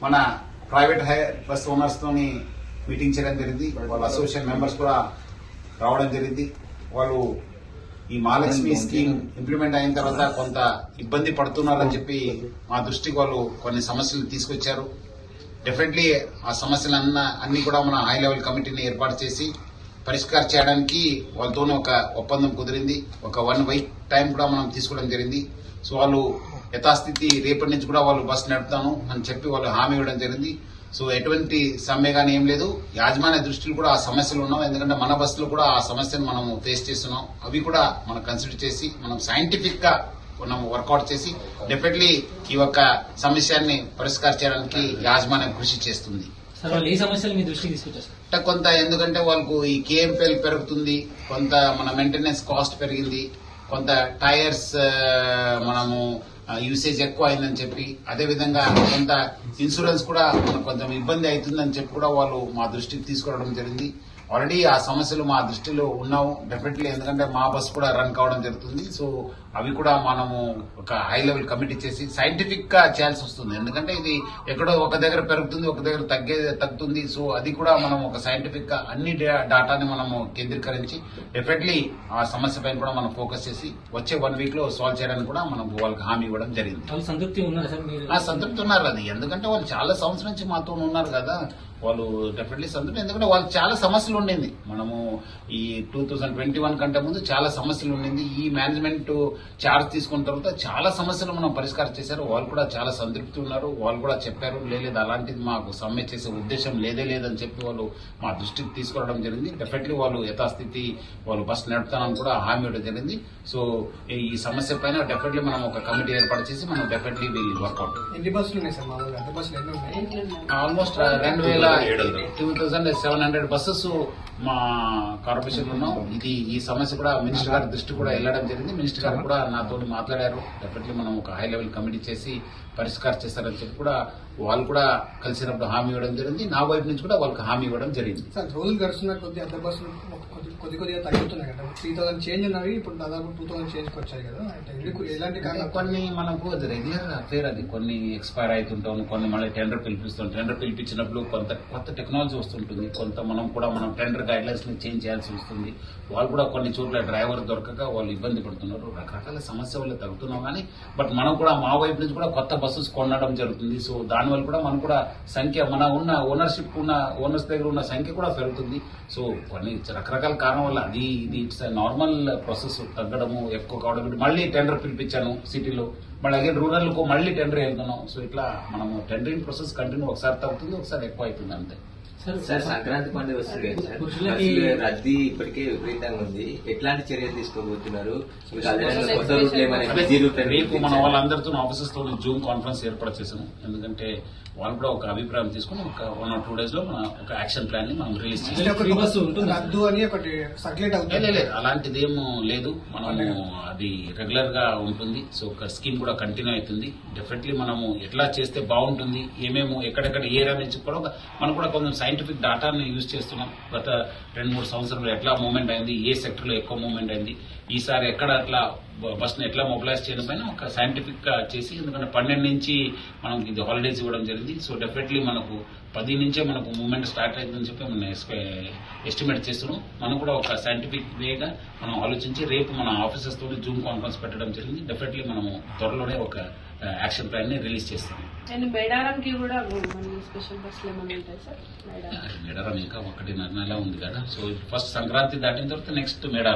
మన private bus owners తోని meeting చేయడం జరిగింది. వాళ్ళ అసోసియేషన్ మెంబర్స్ కూడా రావడం జరిగింది. వాళ్ళు ఈ మహాలక్ష్మి స్కీమ్ ఇంప్లిమెంట్ అయిన తర్వాత కొంత ఇబ్బంది పడుతున్నారని చెప్పి మా దృష్టికి వాళ్ళు కొన్ని సమస్యలు తీసుకొచ్చారు. డెఫినెట్లీ ఆ సమస్యలన్నీ కూడా మన హై లెవెల్ కమిటీని ఏర్పాటు చేసి పరిష్కారం చేయడానికి వాళ్ళతోనే ఒక ఒప్పందం కుదిరింది. ఒక 1 వీక్ టైం కూడా మనం తీసుకోవడం జరిగింది. సో వాళ్ళు యథాస్థితి రేపటి నుంచి కూడా వాళ్ళు బస్సు నడుపుతాను అని చెప్పి వాళ్ళు హామీ ఇవ్వడం జరిగింది. సో ఎటువంటి సమ్మె కానీ ఏం లేదు. యాజమాన్య దృష్టిలో కూడా ఆ సమస్యలు ఉన్నాం. ఎందుకంటే మన బస్సులో కూడా ఆ సమస్యను మనం ఫేస్ చేస్తున్నాం. అవి కూడా మనం కన్సిడర్ చేసి మనం సైంటిఫిక్ గా మనం వర్కౌట్ చేసి డెఫినెట్లీ ఈ యొక్క సమస్యని పరిష్కారం చేయడానికి యాజమాన్యం కృషి చేస్తుంది. కొంత ఎందుకంటే వాళ్ళకు ఈ కేఎంపీఎల్ పెరుగుతుంది, కొంత మన మెయింటెనెన్స్ కాస్ట్ పెరిగింది, కొంత టైర్స్ మనము యూసేజ్ ఎక్కువ అయిందని చెప్పి, అదేవిధంగా కొంత ఇన్సూరెన్స్ కూడా మనకు కొంచెం ఇబ్బంది అవుతుందని చెప్పి కూడా వాళ్ళు మా దృష్టికి తీసుకురావడం జరిగింది. ఆల్రెడీ ఆ సమస్యలు మా దృష్టిలో ఉన్నావు డెఫినెట్లీ, ఎందుకంటే మా బస్ కూడా రన్ కావడం జరుగుతుంది. సో అవి కూడా మనము ఒక హై లెవెల్ కమిటీ చేసి సైంటిఫిక్ గా చేయాల్సి వస్తుంది. ఎందుకంటే ఇది ఎక్కడో ఒక దగ్గర పెరుగుతుంది, ఒక దగ్గర తగ్గుతుంది. సో అది కూడా మనం ఒక సైంటిఫిక్ గా అన్ని డాటాని మనము కేంద్రీకరించి డెఫినెట్లీ ఆ సమస్య పైన కూడా మనం ఫోకస్ చేసి వచ్చే 1 వీక్ లో సాల్వ్ చేయడానికి కూడా మనం వాళ్ళకి హామీ ఇవ్వడం జరిగింది. సంతృప్తి ఉన్నారు. అది ఎందుకంటే వాళ్ళు చాలా సంవత్సరం నుంచి మాతో ఉన్నారు కదా, వాళ్ళు డెఫినెట్లీ సంతృప్తి. ఎందుకంటే వాళ్ళకి చాలా సమస్యలు ఉండింది. మనము ఈ 2021 కంటే ముందు చాలా సమస్యలు ఉండింది. ఈ మేనేజ్మెంట్ చార్జ్ తీసుకున్న తర్వాత చాలా సమస్యలు మనం పరిష్కారం చేశారు. వాళ్ళు కూడా చాలా సంతృప్తి ఉన్నారు. వాళ్ళు కూడా చెప్పారు, లేదు అలాంటిది మాకు సమ్మె చేసే ఉద్దేశం లేదని చెప్పి వాళ్ళు మా దృష్టికి తీసుకురావడం జరిగింది. డెఫినెట్లీ వాళ్ళు యథాస్థితి వాళ్ళు బస్ నడుపుతానని కూడా హామీ ఇవ్వడం జరిగింది. సో ఈ సమస్య పైన డెఫినెట్లీ మనం ఒక కమిటీ ఏర్పాటు చేసి మనం definitely will work out. Almost 2700 buses మా కార్పొరేషన్ ఉన్నాం. ఈ సమస్య కూడా మినిస్టర్ గారి దృష్టి కూడా వెళ్లడం జరిగింది. మినిస్టర్ గారు కూడా నాతో మాట్లాడారు. డెఫినెట్లీ మనం ఒక హై లెవెల్ కమిటీ చేసి పరిష్కారం చేస్తారని చెప్పి కూడా వాళ్ళు కూడా కలిసినప్పుడు హామీ ఇవ్వడం జరిగింది. నా వైపు నుంచి కూడా వాళ్ళకి హామీ ఇవ్వడం జరిగింది. రోజులు గడుస్తున్న కొద్ది అద్దె బస్సులు కొద్దిగా తగ్గుతున్నాయి కదా, 3000 చేంజ్ ఉన్నవి ఇప్పుడు దాదాపు 2000 చేంజ్ వచ్చాయి కదా, ఎలాంటి కొన్ని మనకు అది రెగ్యులర్ అఫేర్. అది కొన్ని ఎక్స్పైర్ అవుతుంటాం, కొన్ని మళ్ళీ టెండర్ పిలిపిస్తాం. టెండర్ పిలిపించినప్పుడు కొంత కొత్త టెక్నాలజీ వస్తుంటుంది, కొంత మనం టెండర్ గైడ్ లైన్స్ ని చేంజ్ చేయాల్సి వస్తుంది. వాళ్ళు కూడా కొన్ని చోట్ల డ్రైవర్ దొరకక వాళ్ళు ఇబ్బంది పడుతున్నారు. రకరకాల సమస్య వల్ల తగ్గుతున్నాం కానీ బట్ మనం కూడా మా వైపు నుంచి కూడా కొత్త బస్సెస్ కొనడం జరుగుతుంది. సో దానివల్ల కూడా మనం కూడా సంఖ్య మన ఉన్న ఓనర్షిప్ ఉన్న ఓనర్స్ దగ్గర ఉన్న సంఖ్య కూడా పెరుగుతుంది. సో కొన్ని రకరకాల కారణం వల్ల ఇది ఇట్స్ నార్మల్ ప్రాసెస్. తగ్గడము ఎక్కువ కావడం, మళ్ళీ టెండర్ పిలిపించాను సిటీలో, మళ్ళీ అగైన్ రూరల్ కు మళ్ళీ టెండర్ వెళ్తున్నాం. సో ఇట్లా మనము టెండరింగ్ ప్రాసెస్ కంటిన్యూ, ఒకసారి తగ్గుతుంది ఒకసారి ఎక్కువ అవుతుంది అంతే. సార్ సంక్రాంతి పండుగ వస్తుంది కదా సార్, రద్దీ ఇప్పటికే విపరీతంగా ఉంది. ఎట్లాంటి చర్యలు తీసుకోబోతున్నారు? రేపు మన వాళ్ళందరితో ఆఫీసెస్ తో జూమ్ కాన్ఫరెన్స్ ఏర్పాటు చేశాము. ఎందుకంటే వాళ్ళు కూడా ఒక అభిప్రాయం తీసుకుని ఒక 1 or 2 days లో మన ఒక యాక్షన్ ప్లాన్ ని మనం రిలీజ్ చేస్తాం. అలాంటిది ఏమో లేదు, మనము అది రెగ్యులర్ గా ఉంటుంది. సో ఒక స్కీమ్ కూడా కంటిన్యూ అవుతుంది. డెఫినెట్లీ మనము ఎట్లా చేస్తే బాగుంటుంది, ఏమేమో ఎక్కడెక్కడ ఏ ఏరియా నుంచి కూడా మనం కూడా కొంచెం సైంటిఫిక్ డాటాని యూజ్ చేస్తున్నాం. గత 2-3 సంవత్సరాలు ఎట్లా మూవ్మెంట్ అయింది, ఏ సెక్టర్ లో ఎక్కువ మూవ్మెంట్ అయింది, ఈసారి ఎక్కడ అట్లా బస్ ని ఎట్లా మొబిలైజ్ చేయడం పైన ఒక సైంటిఫిక్ గా చేసి, ఎందుకంటే 12 నుంచి మనకు ఇది హాలిడేస్ ఇవ్వడం జరిగింది. సో డెఫినెట్లీ మనకు 10 నుంచే మనకు మూవ్మెంట్ స్టార్ట్ అయిందని చెప్పి మనం ఎస్టిమేట్ చేస్తున్నాం. మనం కూడా ఒక సైంటిఫిక్ వేగా మనం ఆలోచించి రేపు మన ఆఫీసర్స్ తోటి జూమ్ కాన్ఫరెన్స్ పెట్టడం జరిగింది. డెఫినెట్లీ మనము త్వరలోనే ఒక యాక్షన్ ప్లాన్ ని రిలీజ్ చేస్తాం. మేడారం ఇంకా 1.5 నెల ఉంది కదా. సో ఫస్ట్ సంక్రాంతి దాటిన తర్వాత నెక్స్ట్ మేడారం.